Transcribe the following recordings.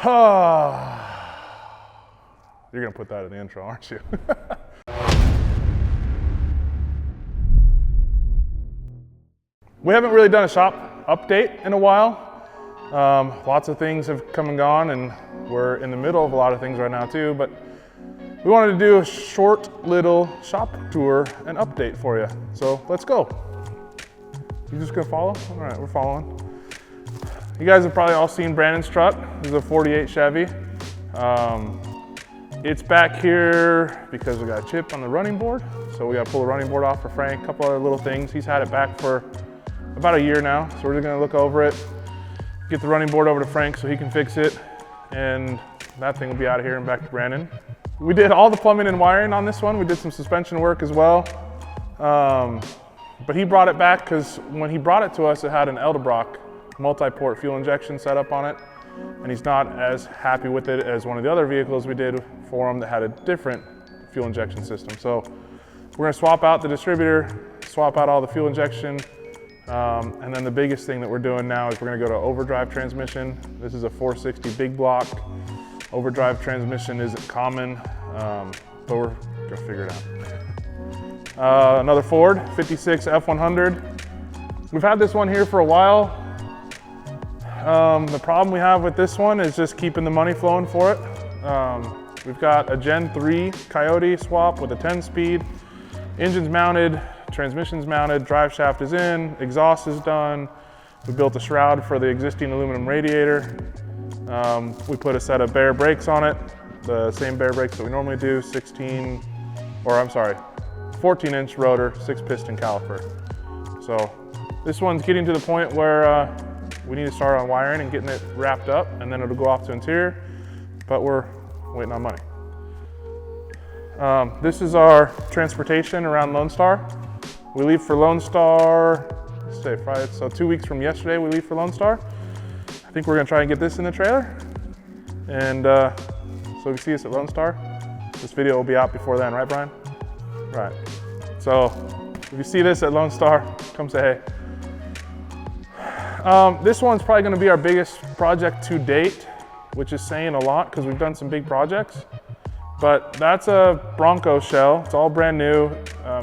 You're gonna put that in the intro, aren't you? We haven't really done a shop update in a while. Lots of things have come and gone, and we're in the middle of a lot of things right now too, but we wanted to do a short little shop tour and update for you. So let's go. You just gonna follow? All right, we're following. You guys have probably all seen Brandon's truck. This is a 48 Chevy. It's back here because we got a chip on the running board. So we gotta pull the running board off for Frank, a couple other little things. He's had it back for about a year now. So we're just gonna look over it, get the running board over to Frank so he can fix it. And that thing will be out of here and back to Brandon. We did all the plumbing and wiring on this one. We did some suspension work as well. But he brought it back because when he brought it to us, it had an Edelbrock multi-port fuel injection setup on it. And he's not as happy with it as one of the other vehicles we did for him that had a different fuel injection system. So we're gonna swap out the distributor, swap out all the fuel injection. And then the biggest thing that we're doing now is we're gonna go to overdrive transmission. This is a 460 big block. Overdrive transmission isn't common, but we're gonna figure it out. Another Ford 56 F100. We've had this one here for a while. The problem we have with this one is just keeping the money flowing for it. We've got a Gen 3 Coyote swap with a 10-speed. Engine's mounted, transmission's mounted, drive shaft is in, exhaust is done. We built a shroud for the existing aluminum radiator. We put a set of bare brakes on it, the same bare brakes that we normally do, 14-inch rotor, 6-piston caliper. So this one's getting to the point where we need to start on wiring and getting it wrapped up, and then it'll go off to interior, but we're waiting on money. This is our transportation around Lone Star. We leave for Lone Star, let's say Friday, so 2 weeks from yesterday we leave for Lone Star. I think we're gonna try and get this in the trailer. And so if you see us at Lone Star, this video will be out before then, right Brian? Right. So if you see this at Lone Star, come say hey. This one's probably gonna be our biggest project to date, which is saying a lot because we've done some big projects. But that's a Bronco shell. It's all brand new.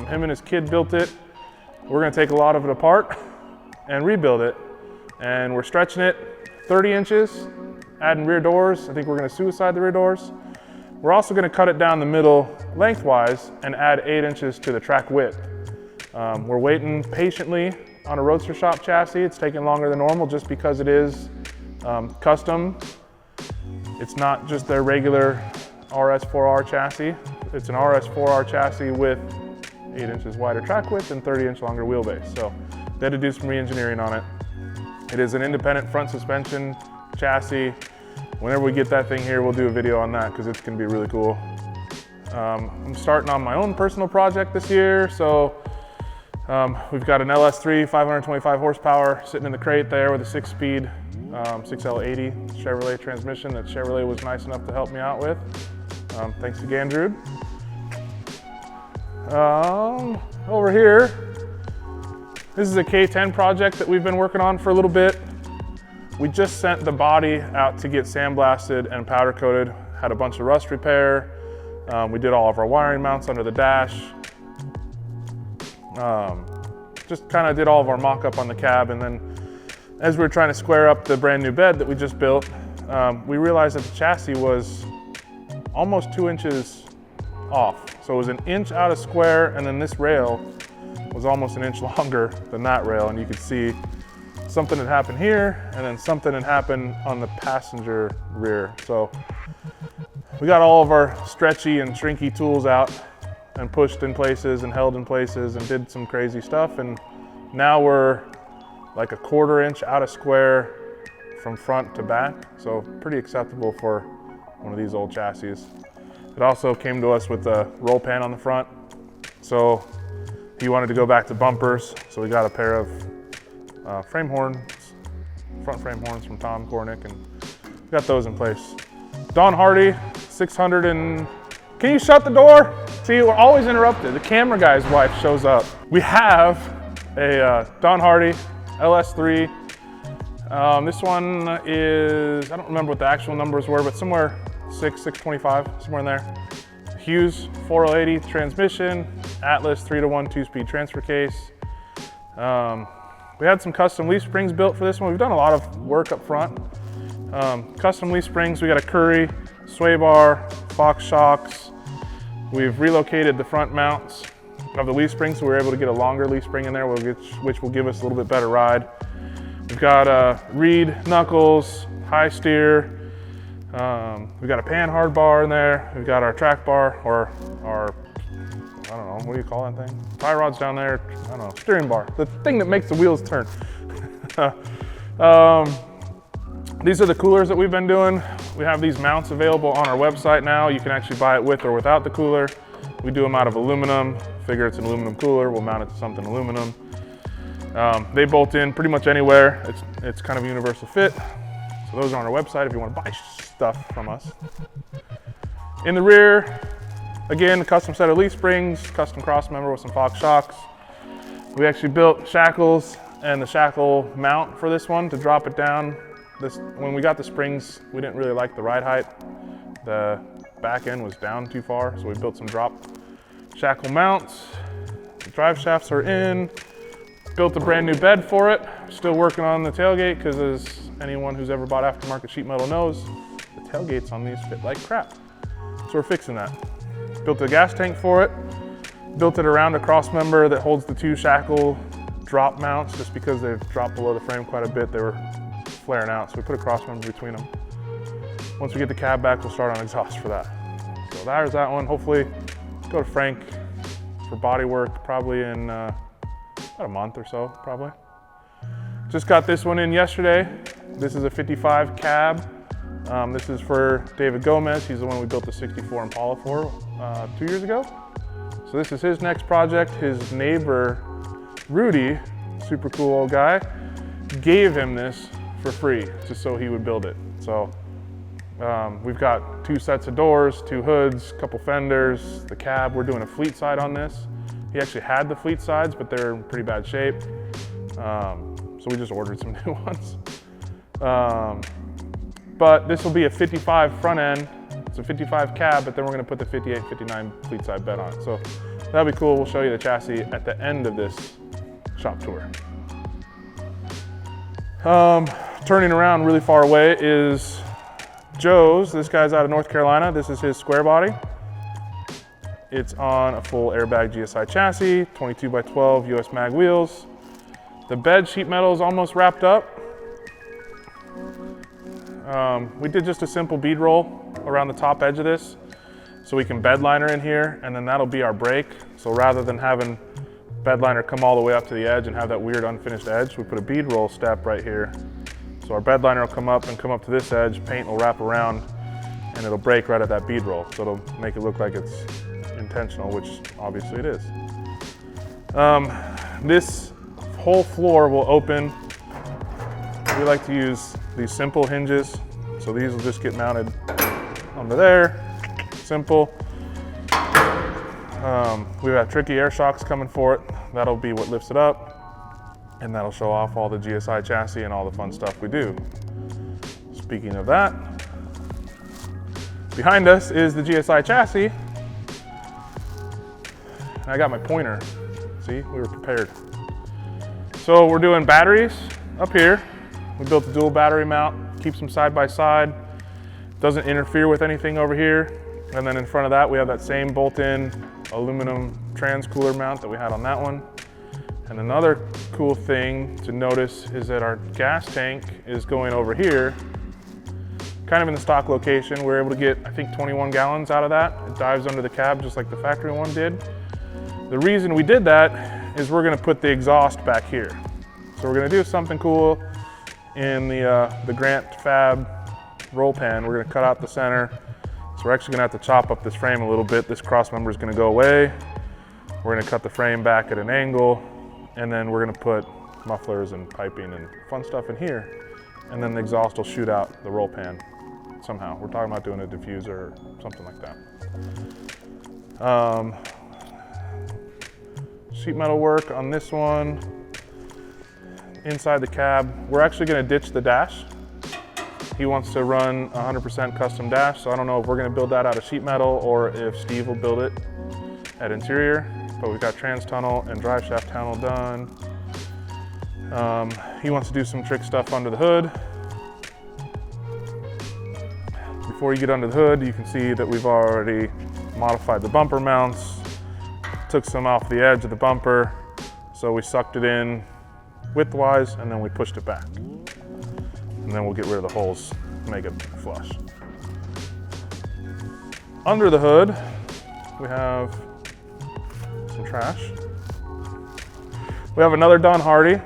Him and his kid built it. We're gonna take a lot of it apart and rebuild it. And we're stretching it 30 inches, adding rear doors. I think we're gonna suicide the rear doors. We're also gonna cut it down the middle lengthwise and add 8 inches to the track width. We're waiting patiently on a Roadster Shop chassis. It's taking longer than normal just because it is custom. It's not just their regular RS4R chassis. It's an RS4R chassis with 8 inches wider track width and 30-inch longer wheelbase. So they had to do some re-engineering on it. It is an independent front suspension chassis. Whenever we get that thing here, we'll do a video on that because it's gonna be really cool. I'm starting on my own personal project this year. So we've got an LS3 525 horsepower sitting in the crate there with a 6-speed 6L80 Chevrolet transmission that Chevrolet was nice enough to help me out with. Thanks to Gandrud. Over here, this is a K10 project that we've been working on for a little bit. We just sent the body out to get sandblasted and powder coated, had a bunch of rust repair. We did all of our wiring mounts under the dash. Just kind of did all of our mock-up on the cab, and then as we were trying to square up the brand new bed that we just built, we realized that the chassis was almost 2 inches off. So it was an inch out of square, and then this rail was almost an inch longer than that rail, and you could see something had happened here, and then something had happened on the passenger rear. So we got all of our stretchy and shrinky tools out and pushed in places and held in places and did some crazy stuff, and now we're like a 1/4 inch out of square from front to back, so pretty acceptable for one of these old chassis. It also came to us with a roll pan on the front, so he wanted to go back to bumpers, so we got a pair of frame horns, front frame horns from Tom Kornick, and got those in place. Don Hardy, 600 and... Can you shut the door? See, we're always interrupted. The camera guy's wife shows up. We have a Don Hardy LS3 This one is, I don't remember what the actual numbers were, but somewhere 625, somewhere in there. Hughes 4080 transmission, Atlas 3-to-1 2-speed transfer case. We had some custom leaf springs built for this one. We've done a lot of work up front. Custom leaf springs, we got a Curry, sway bar, Fox shocks. We've relocated the front mounts of the leaf springs, so we were able to get a longer leaf spring in there, which will give us a little bit better ride. We've got reed knuckles, high steer. We've got a pan hard bar in there. We've got our track bar, or our, I don't know, what do you call that thing? Tie rods down there, I don't know, steering bar. The thing that makes the wheels turn. These are the coolers that we've been doing. We have these mounts available on our website now. You can actually buy it with or without the cooler. We do them out of aluminum. Figure it's an aluminum cooler, we'll mount it to something aluminum. They bolt in pretty much anywhere. It's kind of a universal fit. So those are on our website if you want to buy stuff from us. In the rear, again, a custom set of leaf springs, custom cross member with some Fox shocks. We actually built shackles and the shackle mount for this one to drop it down. When we got the springs, we didn't really like the ride height. The back end was down too far, so we built some drop shackle mounts. The drive shafts are in. Built a brand new bed for it. Still working on the tailgate, because as anyone who's ever bought aftermarket sheet metal knows, the tailgates on these fit like crap. So we're fixing that. Built a gas tank for it. Built it around a cross member that holds the two shackle drop mounts, just because they've dropped below the frame quite a bit. They were flaring out, so we put a cross member between them. Once we get the cab back, we'll start on exhaust for that. So there's that one. Hopefully go to Frank for body work probably in about a month or so, probably. Just got this one in yesterday. This is a 55 cab. This is for David Gomez. He's the one we built the 64 Impala for 2 years ago. So this is his next project. His neighbor, Rudy, super cool old guy, gave him this for free just so he would build it. So we've got 2 sets of doors, 2 hoods, a couple fenders, the cab. We're doing a fleet side on this. He actually had the fleet sides, but they're in pretty bad shape. So we just ordered some new ones. But this will be a 55 front end. It's a 55 cab, but then we're gonna put the 58, 59 fleet side bed on it. So that'll be cool. We'll show you the chassis at the end of this shop tour. Turning around really far away is Joe's. This guy's out of North Carolina. This is his square body. It's on a full airbag GSI chassis, 22 by 12 US mag wheels. The bed sheet metal is almost wrapped up. We did just a simple bead roll around the top edge of this, so we can bed liner in here, and then that'll be our brake. So rather than having bed liner come all the way up to the edge and have that weird unfinished edge, we put a bead roll step right here. So our bed liner will come up to this edge, paint will wrap around, and it'll break right at that bead roll. So it'll make it look like it's intentional, which obviously it is. This whole floor will open. We like to use these simple hinges. So these will just get mounted under there, simple. We have tricky air shocks coming for it. That'll be what lifts it up, and that'll show off all the GSI chassis and all the fun stuff we do. Speaking of that, behind us is the GSI chassis. I got my pointer. See, we were prepared. So we're doing batteries up here. We built a dual battery mount, keeps them side by side, doesn't interfere with anything over here. And then in front of that, we have that same bolt-in aluminum trans cooler mount that we had on that one. And another cool thing to notice is that our gas tank is going over here, kind of in the stock location. We're able to get, I think, 21 gallons out of that. It dives under the cab just like the factory one did. The reason we did that is we're gonna put the exhaust back here. So we're gonna do something cool in the Grant Fab roll pan. We're gonna cut out the center. So we're actually gonna have to chop up this frame a little bit. This cross member is gonna go away. We're gonna cut the frame back at an angle, and then we're gonna put mufflers and piping and fun stuff in here. And then the exhaust will shoot out the roll pan somehow. We're talking about doing a diffuser or something like that. Sheet metal work on this one. inside the cab. We're actually gonna ditch the dash. He wants to run 100% custom dash, so I don't know if we're gonna build that out of sheet metal or if Steve will build it at interior, but we've got trans tunnel and drive shaft tunnel done. He wants to do some trick stuff under the hood. Before you get under the hood, you can see that we've already modified the bumper mounts, took some off the edge of the bumper, so we sucked it in widthwise and then we pushed it back. And then we'll get rid of the holes, make it flush. Under the hood, we have some trash. We have another Don Hardy.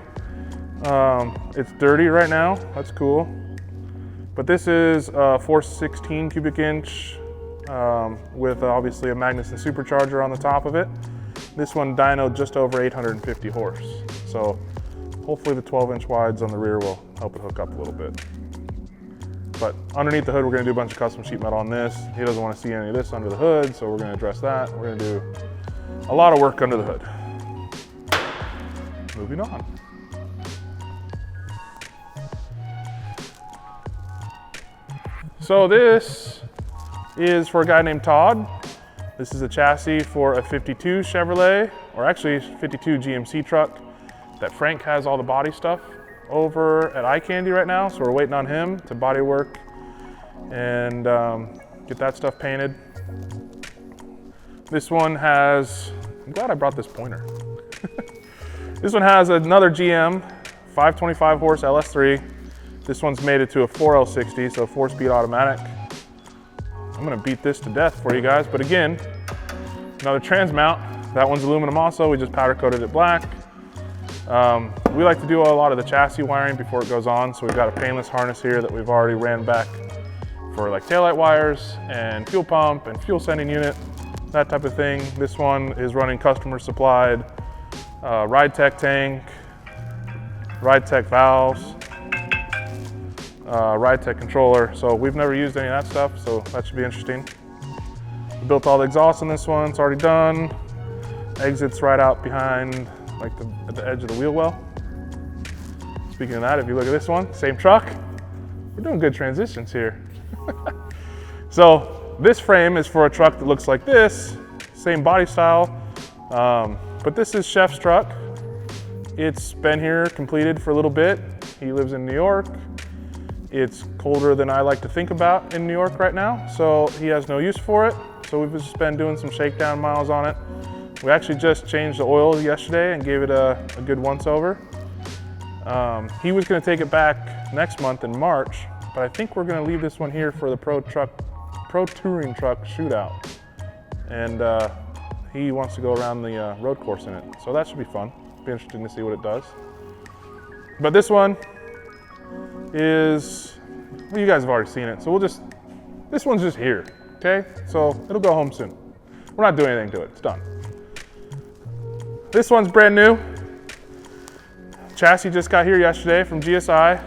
It's dirty right now, that's cool. But this is a 416 cubic inch with obviously a Magnuson supercharger on the top of it. This one dynoed just over 850 horse. So hopefully the 12-inch wides on the rear will help it hook up a little bit. But underneath the hood, we're gonna do a bunch of custom sheet metal on this. He doesn't wanna see any of this under the hood, so we're gonna address that. We're gonna do a lot of work under the hood. Moving on. So this is for a guy named Todd. This is a chassis for a 52 Chevrolet, or actually 52 GMC truck that Frank has all the body stuff over at Eye Candy right now. So we're waiting on him to body work and get that stuff painted. This one has, I'm glad I brought this pointer. This one has another GM 525 horse LS3. This one's made it to a 4L60, so 4-speed automatic. I'm gonna beat this to death for you guys, but again, another trans mount. That one's aluminum also, we just powder coated it black. We like to do a lot of the chassis wiring before it goes on, so we've got a painless harness here that we've already ran back for like taillight wires and fuel pump and fuel sending unit, that type of thing. This one is running customer supplied Ride Tech tank, Ride Tech valves, Ride Tech controller. So we've never used any of that stuff, so that should be interesting. We built all the exhaust on this one, it's already done. Exits right out behind, like at the edge of the wheel well. Speaking of that, if you look at this one, same truck. We're doing good transitions here. So this frame is for a truck that looks like this, same body style, but this is Chef's truck. It's been here completed for a little bit. He lives in New York. It's colder than I like to think about in New York right now, so he has no use for it. So we've just been doing some shakedown miles on it. We actually just changed the oil yesterday and gave it a good once over. He was gonna take it back next month in March, but I think we're gonna leave this one here for the Pro Touring Truck shootout. And he wants to go around the road course in it. So that should be fun. Be interesting to see what it does. But this one is, well, you guys have already seen it. So this one's just here, okay? So it'll go home soon. We're not doing anything to it, it's done. This one's brand new. Chassis just got here yesterday from GSI.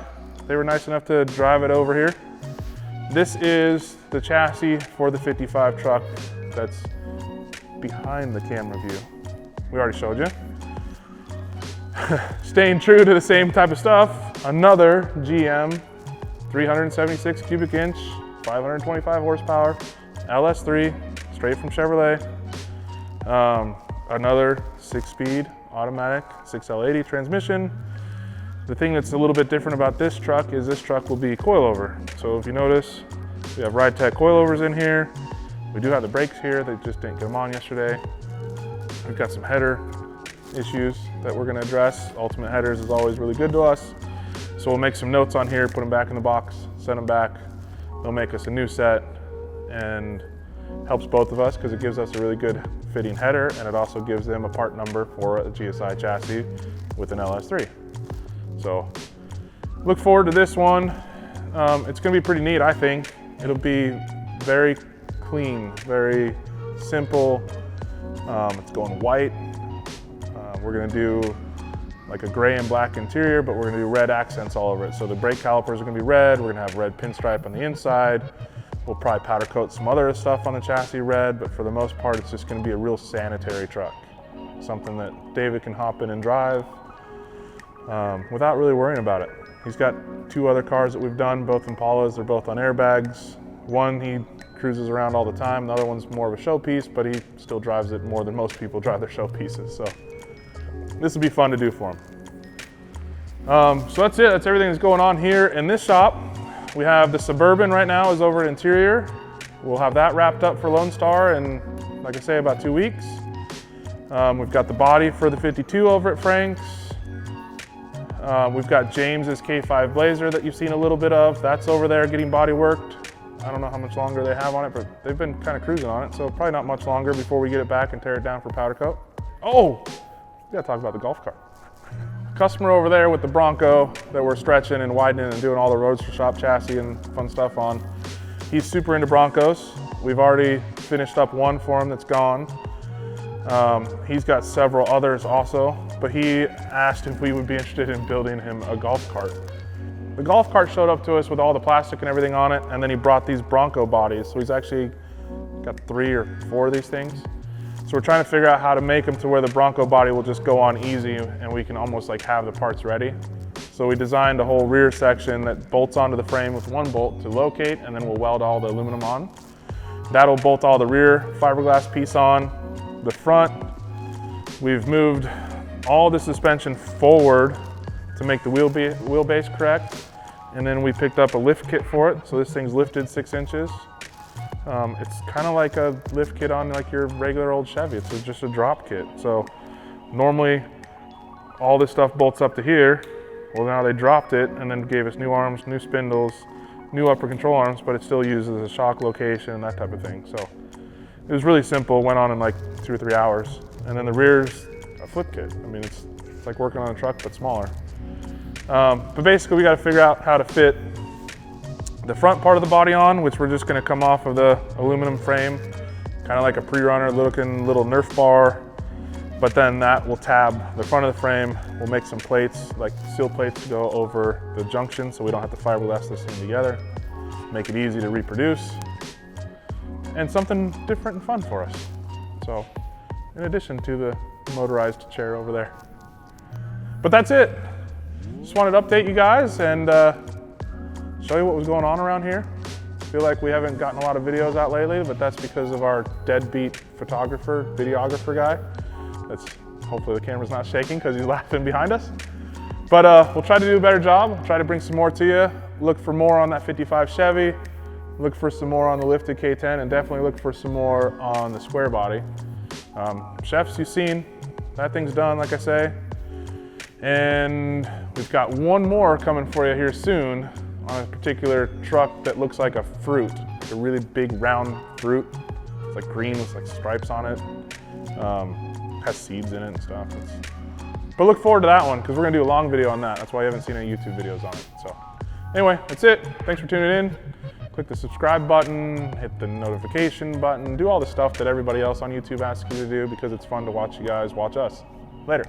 They were nice enough to drive it over here. This is the chassis for the 55 truck that's behind the camera view. We already showed you. Staying true to the same type of stuff, another GM 376 cubic inch, 525 horsepower, LS3, straight from Chevrolet. Another 6-speed automatic 6L80 transmission. The thing that's a little bit different about this truck is this truck will be coilover. So if you notice, we have Ride Tech coilovers in here. We do have the brakes here, they just didn't get them on yesterday. We've got some header issues that we're gonna address. Ultimate headers is always really good to us. So we'll make some notes on here, put them back in the box, send them back. They'll make us a new set and helps both of us because it gives us a really good fitting header, and it also gives them a part number for a GSI chassis with an LS3. So look forward to this one. It's gonna be pretty neat, I think. It'll be very clean, very simple. It's going white. We're gonna do like a gray and black interior, but we're gonna do red accents all over it. So the brake calipers are gonna be red. We're gonna have red pinstripe on the inside. We'll probably powder coat some other stuff on the chassis red, but for the most part, it's just gonna be a real sanitary truck. Something that David can hop in and drive. without really worrying about it. He's got 2 other cars that we've done, both Impalas. They're both on airbags. One he cruises around all the time. The other one's more of a showpiece, but he still drives it more than most people drive their showpieces. So this will be fun to do for him. So that's it. That's everything that's going on here in this shop. We have the Suburban right now is over at Interior. We'll have that wrapped up for Lone Star in, like I say, about 2 weeks. We've got the body for the 52 over at Frank's. We've got James's K5 Blazer that you've seen a little bit of. That's over there getting body worked. I don't know how much longer they have on it, but they've been kind of cruising on it, so probably not much longer before we get it back and tear it down for powder coat. Oh, we gotta talk about the golf cart. Customer over there with the Bronco that we're stretching and widening and doing all the Roadster Shop chassis and fun stuff on. He's super into Broncos. We've already finished up one for him that's gone. He's got several others also, but he asked if we would be interested in building him a golf cart. The golf cart showed up to us with all the plastic and everything on it, and then he brought these Bronco bodies. So he's actually got 3 or 4 of these things. So we're trying to figure out how to make them to where the Bronco body will just go on easy and we can almost like have the parts ready. So we designed a whole rear section that bolts onto the frame with 1 bolt to locate, and then we'll weld all the aluminum on. That'll bolt all the rear fiberglass piece on. The front, we've moved all the suspension forward to make the wheelbase correct. And then we picked up a lift kit for it. So this thing's lifted 6 inches. It's kind of like a lift kit on like your regular old Chevy. It's just a drop kit. So normally all this stuff bolts up to here. Well, now they dropped it and then gave us new arms, new spindles, new upper control arms, but it still uses a shock location and that type of thing. So it was really simple, went on in like 2 or 3 hours. And then the rear's a flip kit. I mean, it's like working on a truck, but smaller. But basically we got to figure out how to fit the front part of the body on, which we're just going to come off of the aluminum frame, kind of like a pre-runner looking little Nerf bar. But then that will tab the front of the frame. We'll make some plates, like seal plates, to go over the junction so we don't have to fiberglass this thing together. Make it easy to reproduce. And something different and fun for us. So, in addition to the motorized chair over there. But that's it. Just wanted to update you guys and show you what was going on around here. I feel like we haven't gotten a lot of videos out lately, but that's because of our deadbeat photographer, videographer guy. That's hopefully the camera's not shaking because he's laughing behind us. But we'll try to do a better job. Try to bring some more to you. Look for more on that 55 Chevy. Look for some more on the lifted K10, and definitely look for some more on the square body. Chefs, you've seen, that thing's done, like I say. And we've got one more coming for you here soon on a particular truck that looks like a fruit, like a really big round fruit. It's like green with like stripes on it. Has seeds in it and stuff. But look forward to that one because we're gonna do a long video on that. That's why you haven't seen any YouTube videos on it. So anyway, that's it. Thanks for tuning in. Click the subscribe button, hit the notification button, do all the stuff that everybody else on YouTube asks you to do because it's fun to watch you guys watch us. Later.